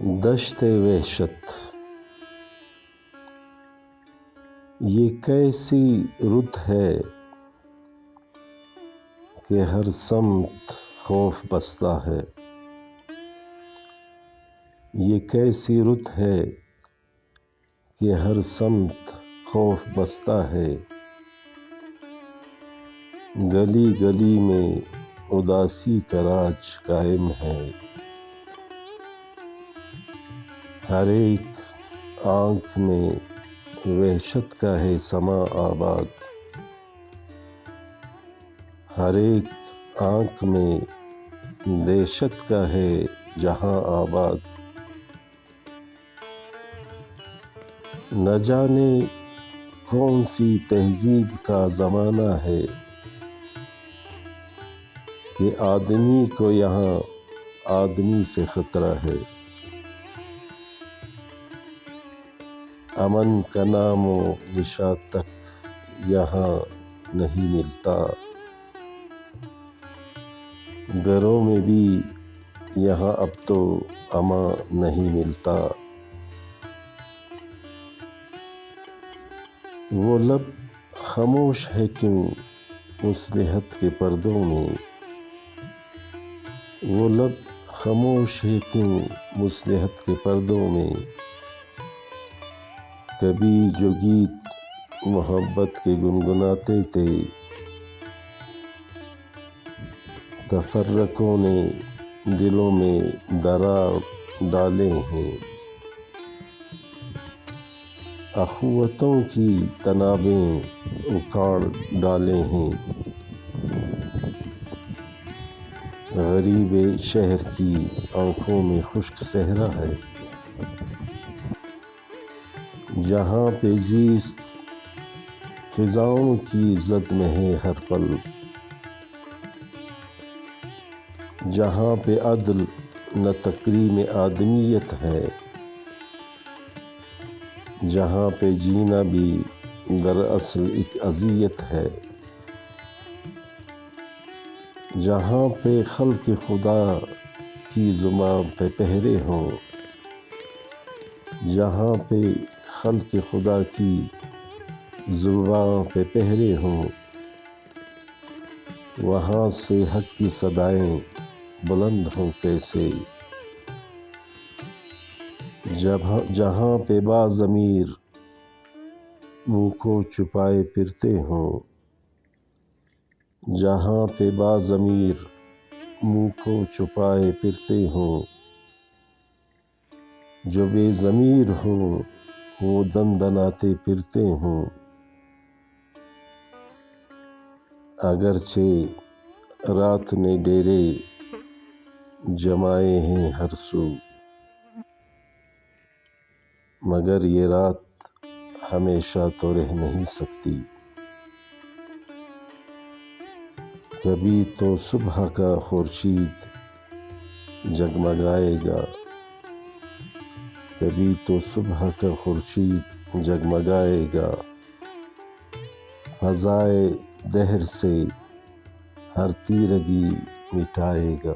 دشت وحشت، یہ کیسی رت ہے کہ ہر سمت خوف بستا ہے۔ یہ کیسی رت ہے کہ ہر سمت خوف بستا ہے۔ گلی گلی میں اداسی کا راج قائم ہے۔ ہر ایک آنکھ میں وحشت کا ہے سما آباد۔ ہر ایک آنکھ میں دہشت کا ہے جہاں آباد۔ نہ جانے کون سی تہذیب کا زمانہ ہے کہ آدمی کو یہاں آدمی سے خطرہ ہے۔ امن کا نام و نشاں تک یہاں نہیں ملتا۔ گھروں میں بھی یہاں اب تو امان نہیں ملتا۔ وہ لب خاموش ہے کیوں مصلحت کے پردوں میں؟ وہ لب خاموش ہے کیوں مصلحت کے پردوں میں؟ کبھی جو گیت محبت کے گنگناتے تھے، تفرقوں نے دلوں میں درار ڈالے ہیں۔ اخوتوں کی تنابیں اکھاڑ ڈالے ہیں۔ غریب شہر کی آنکھوں میں خشک صحرا ہے۔ جہاں پہ زیست خزاؤں کی زد میں ہے ہر پل۔ جہاں پہ عدل نہ تکریم آدمیت ہے۔ جہاں پہ جینا بھی دراصل ایک اذیت ہے۔ جہاں پہ خلق خدا کی زباں پہ پہرے ہوں۔ جہاں پہ خلق خدا کی زباں پہ پہرے ہوں، وہاں سے حق کی صدائیں بلند ہوں کیسے؟ جہاں پہ باضمیر منہ کو چھپائے پھرتے ہوں۔ جہاں پہ باضمیر منہ کو چھپائے پھرتے ہوں، جو بے ضمیر ہوں وہ دندناتے پھرتے ہوں۔ اگرچہ رات نے ڈیرے جمائے ہیں ہر سو، مگر یہ رات ہمیشہ تو رہ نہیں سکتی۔ کبھی تو صبح کا خورشید جگمگائے گا۔ کبھی تو صبح کا خورشید جگمگائے گا۔ فضائے دہر سے ہر تیرگی مٹائے گا۔